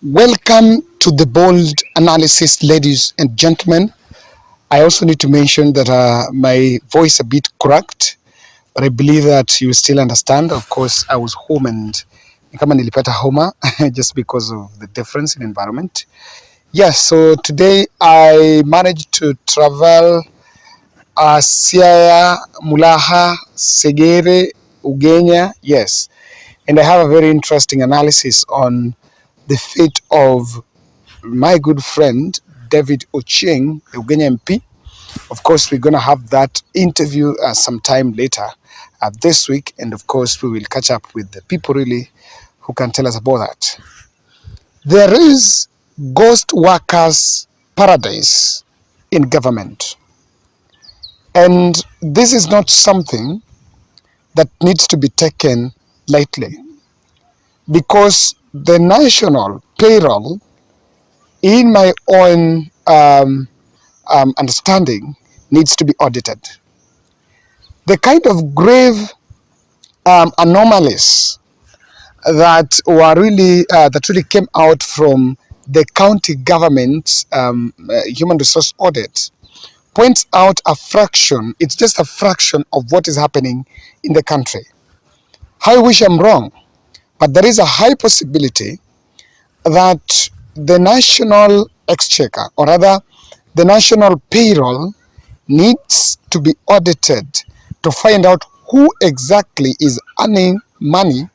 Welcome to the bold analysis, ladies and gentlemen. I also need to mention that my voice a bit cracked, but I believe that you still understand. Of course, I was home and kama nilipata homa just because of the difference in environment. Yes, so today I managed to travel Siaya, Mulaha, Segere, Ugenya. Yes, and I have a very interesting analysis on the fate of my good friend David Ochieng, the Ugenya MP. Of course, we're going to have that interview sometime later this week, and of course, we will catch up with the people really who can tell us about that. There is ghost workers paradise in government, and this is not something that needs to be taken lightly, because the national payroll, in my own understanding, needs to be audited. The kind of grave anomalies that really came out from the county government's human resource audit points out a fraction. It's just a fraction of what is happening in the country. I wish I'm wrong, but there is a high possibility that the national exchequer, or rather the national payroll, needs to be audited to find out who exactly is earning money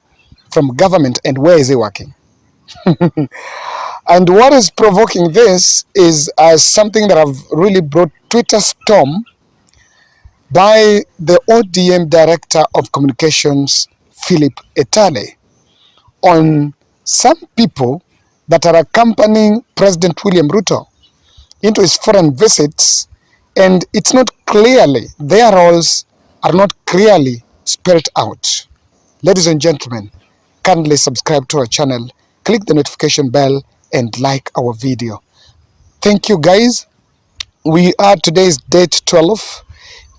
from government and where is he working. And what is provoking this is something that have really brought Twitter storm by the ODM Director of Communications, Philip Etale, on some people that are accompanying President William Ruto into his foreign visits, and it's not clearly, their roles are not clearly spelled out. Ladies and gentlemen, kindly subscribe to our channel, click the notification bell, and like our video. Thank you, guys. We are today's date 12,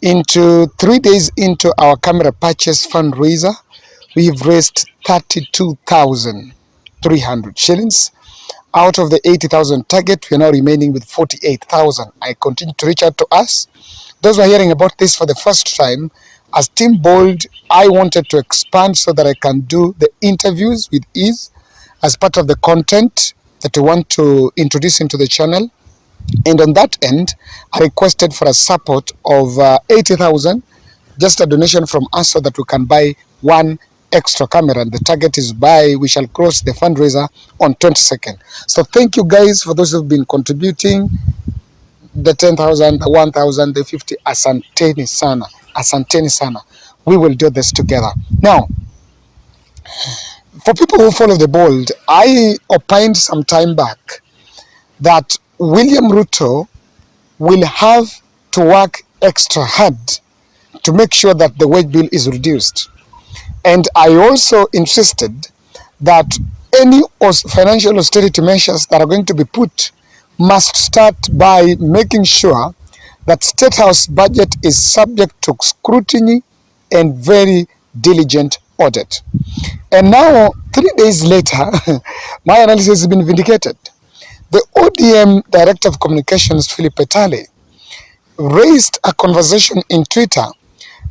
into 3 days into our camera purchase fundraiser. We've raised 32,300 shillings. Out of the 80,000 target, we are now remaining with 48,000. I continue to reach out to us. Those who are hearing about this for the first time, as Team Bold, I wanted to expand so that I can do the interviews with ease as part of the content that we want to introduce into the channel. And on that end, I requested for a support of 80,000, just a donation from us so that we can buy one extra camera, and the target is we shall cross the fundraiser on 22nd. So thank you guys for those who've been contributing, the 10,000, the 1,000, the 50. Asanteni sana, asanteni sana. We will do this together. Now, for people who follow the Bold, I opined some time back that William Ruto will have to work extra hard to make sure that the wage bill is reduced. And I also insisted that any financial austerity measures that are going to be put must start by making sure that Statehouse budget is subject to scrutiny and very diligent audit. And now, 3 days later, my analysis has been vindicated. The ODM Director of Communications, Philip Etale, raised a conversation in Twitter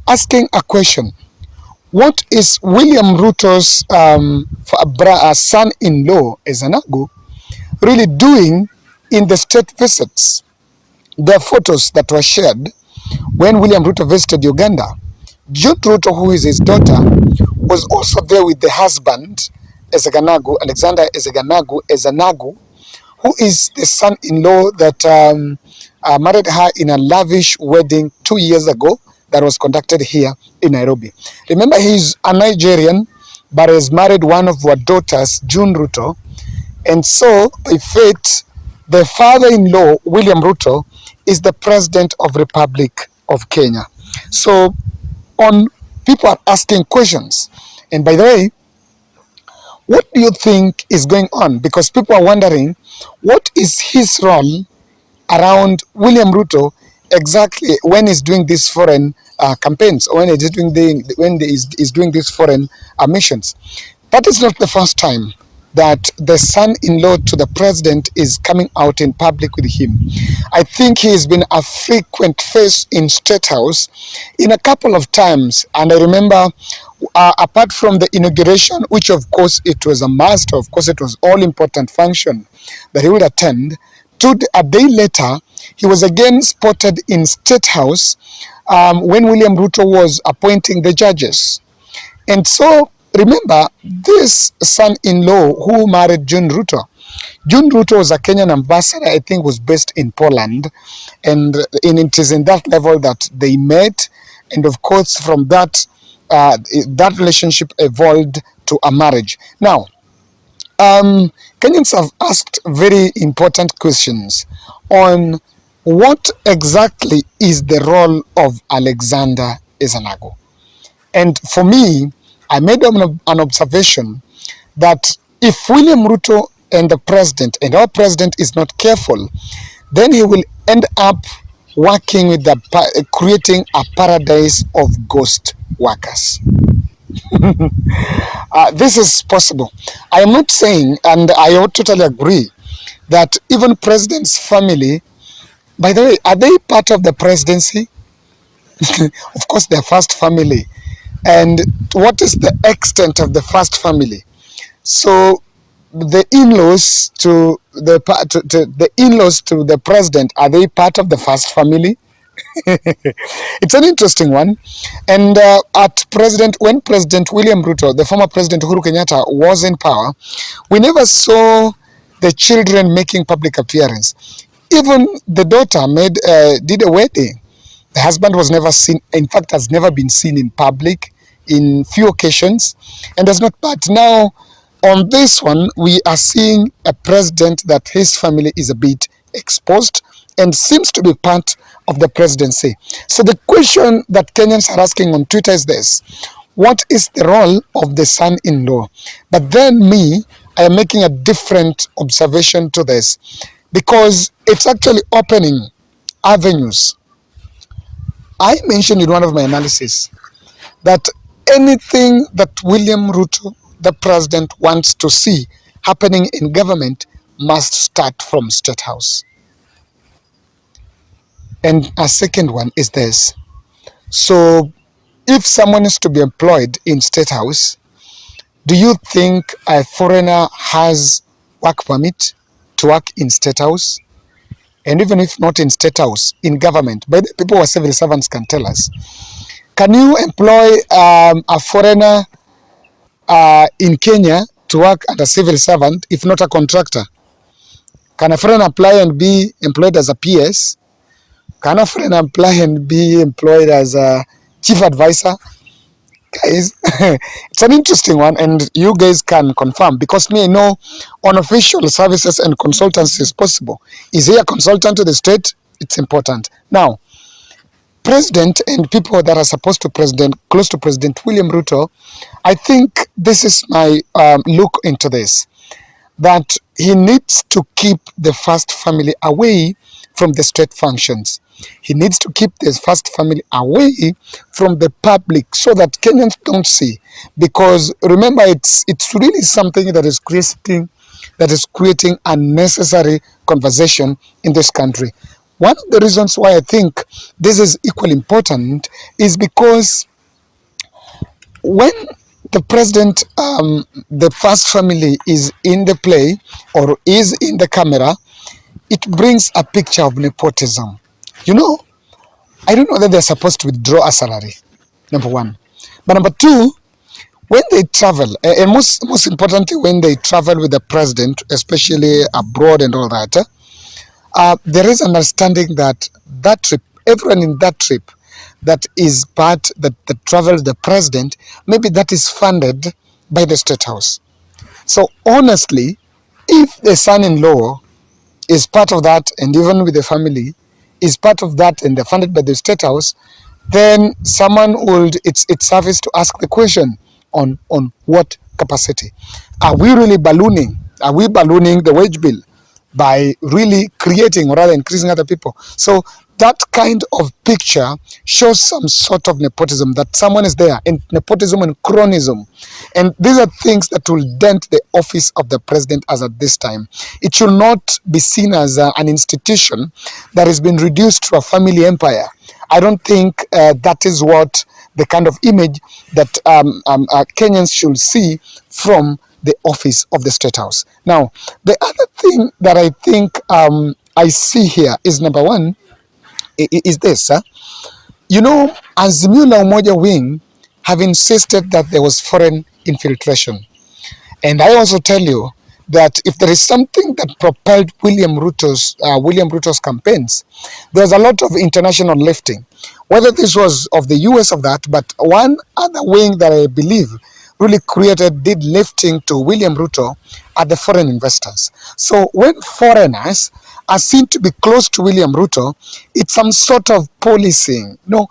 asking a question. What is William Ruto's son-in-law, Ezanagu, really doing in the state visits? There are photos that were shared when William Ruto visited Uganda. Jude Ruto, who is his daughter, was also there with the husband, Ezanagu, Alexander Ezanagu, who is the son-in-law that married her in a lavish wedding 2 years ago that was conducted here in Nairobi. Remember, he's a Nigerian, but has married one of our daughters, June Ruto. And so, by fate, the father-in-law, William Ruto, is the president of Republic of Kenya. So, people are asking questions. And by the way, what do you think is going on? Because people are wondering, what is his role around William Ruto exactly when he's doing these foreign campaigns, or when he's doing these foreign missions? That is not the first time that the son-in-law to the president is coming out in public with him. I think he has been a frequent face in Statehouse in a couple of times, and I remember apart from the inauguration, which of course it was a must, of course it was all important function that he would attend, a day later he was again spotted in Statehouse when William Ruto was appointing the judges. And so remember, this son-in-law who married June Ruto was a Kenyan ambassador, I think was based in Poland, and it is in that level that they met, and of course from that that relationship evolved to a marriage. Now, Kenyans have asked very important questions on what exactly is the role of Alexander Ezanagu. And for me, I made an observation that if William Ruto and the president and our president is not careful, then he will end up working with creating a paradise of ghost workers. This is possible. I am not saying, and I totally agree, that even president's family, by the way, are they part of the presidency? Of course, they're first family. And what is the extent of the first family? So the in-laws to the in-laws to the president, are they part of the first family? It's an interesting one. And when President William Ruto, the former President Uhuru Kenyatta, was in power, we never saw the children making public appearance. Even the daughter did a wedding. The husband was never seen, in fact, has never been seen in public in few occasions, and does not. But now, on this one, we are seeing a president that his family is a bit exposed and seems to be part of the presidency. So the question that Kenyans are asking on Twitter is this: what is the role of the son-in-law? But then I am making a different observation to this, because it's actually opening avenues. I mentioned in one of my analysis that anything that William Ruto, the president, wants to see happening in government must start from Statehouse. And a second one is this: so if someone is to be employed in Statehouse, do you think a foreigner has work permit to work in Statehouse? And even if not in Statehouse, in government, but people who are civil servants can tell us, can you employ a foreigner in Kenya to work as a civil servant, if not a contractor? Can a foreigner apply and be employed as a PS? Can a foreigner apply and be employed as a chief advisor? Guys, it's an interesting one, and you guys can confirm, because I know on official services and consultancy is possible. Is he a consultant to the state? It's important. Now, president and people that are supposed to close to President William Ruto, I think this is my look into this, that he needs to keep the first family away from the state functions. He needs to keep the first family away from the public so that Kenyans don't see. Because remember, it's really something that is creating unnecessary conversation in this country. One of the reasons why I think this is equally important is because when the president, the first family is in the play or is in the camera, it brings a picture of nepotism. You know, I don't know that they're supposed to withdraw a salary, number one. But number two, when they travel, and most importantly, when they travel with the president, especially abroad and all that, there is understanding that trip, everyone in that trip that is part, that travels the president, maybe that is funded by the Statehouse. So honestly, if the son-in-law is part of that, and even with the family, is part of that and they're funded by the Statehouse, then someone would, it's service to ask the question on what capacity. Are we really ballooning? Are we ballooning the wage bill by really creating or rather increasing other people? So that kind of picture shows some sort of nepotism, that someone is there, and nepotism and cronyism. And these are things that will dent the office of the president as at this time. It should not be seen as an institution that has been reduced to a family empire. I don't think that is what the kind of image that Kenyans should see from the office of the State House. Now, the other thing that I think I see here is, number one, is this. You know, Azimio la Umoja wing have insisted that there was foreign infiltration. And I also tell you that if there is something that propelled William Ruto's campaigns, there's a lot of international lifting. Whether this was of the US of that, but one other wing that I believe really did lifting to William Ruto are the foreign investors. So when foreigners are seen to be close to William Ruto, it's some sort of policing. No,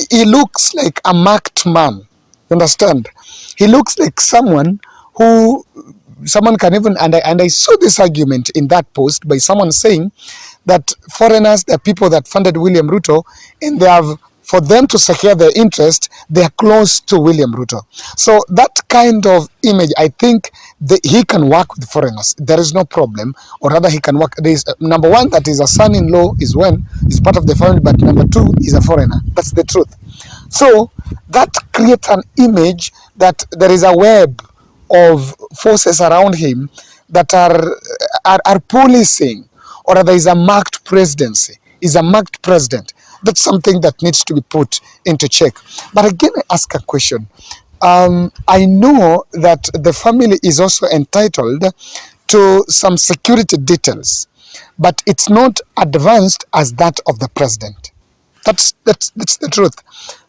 he looks like a marked man. You understand? He looks like someone can even, and I saw this argument in that post by someone saying that foreigners, the people that funded William Ruto, and for them to secure their interest, they are close to William Ruto. So that kind of image, I think he can work with foreigners. There is no problem. Or rather, he can work. There is, number one, that is a son-in-law is part of the family, but number two, is a foreigner. That's the truth. So that creates an image that there is a web of forces around him that are policing, or there is a marked presidency, is a marked president. That's something that needs to be put into check. But again, I ask a question. I know that the family is also entitled to some security details, but it's not advanced as that of the president. That's the truth.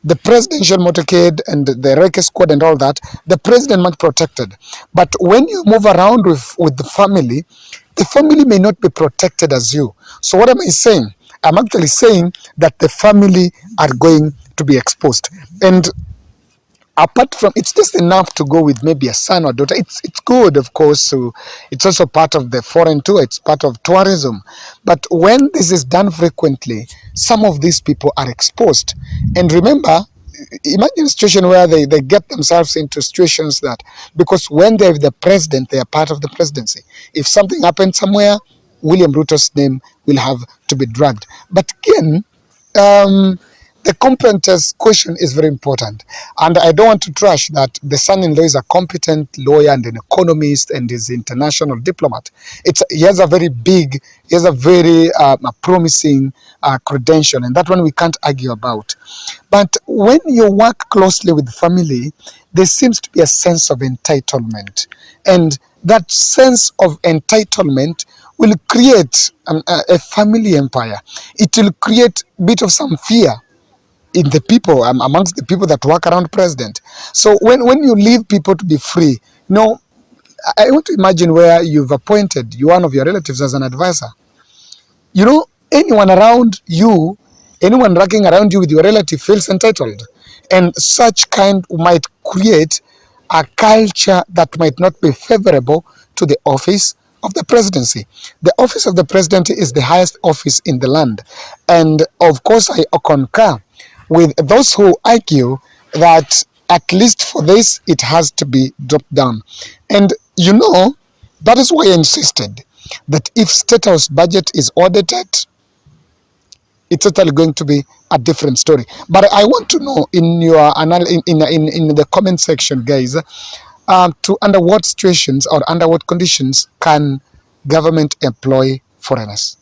The presidential motorcade and the Reke squad and all that, the president might protected. But when you move around with the family may not be protected as you. So what am I saying? I'm actually saying that the family are going to be exposed. And apart from, it's just enough to go with maybe a son or daughter. It's good, of course. So it's also part of the foreign tour. It's part of tourism. But when this is done frequently, some of these people are exposed. And remember, imagine a situation where they get themselves into situations that, because when they're the president, they are part of the presidency. If something happens somewhere, William Ruto's name will have to be dragged. But again, the competence question is very important. And I don't want to trash that the son-in-law is a competent lawyer and an economist and is an international diplomat. He has a very promising credential, and that one we can't argue about. But when you work closely with the family, there seems to be a sense of entitlement. And that sense of entitlement will create a family empire. It will create a bit of some fear in the people, amongst the people that work around president. So when you leave people to be free, I want to imagine where you've appointed one of your relatives as an advisor. Anyone around you, anyone working around you with your relative feels entitled. And such kind might create a culture that might not be favorable to the office of the presidency. The office of the presidency is the highest office in the land. And of course, I concur with those who argue that at least for this, it has to be dropped down. And that is why I insisted that if State House budget is audited, it's totally going to be a different story. But I want to know in your in the comment section, guys, under what situations or under what conditions can government employ foreigners?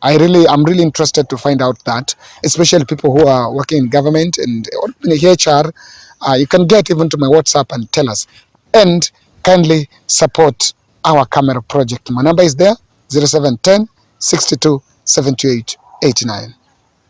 I'm really interested to find out that, especially people who are working in government and in HR. You can get even to my WhatsApp and tell us. And kindly support our camera project. My number is there, 0710 62 78 89.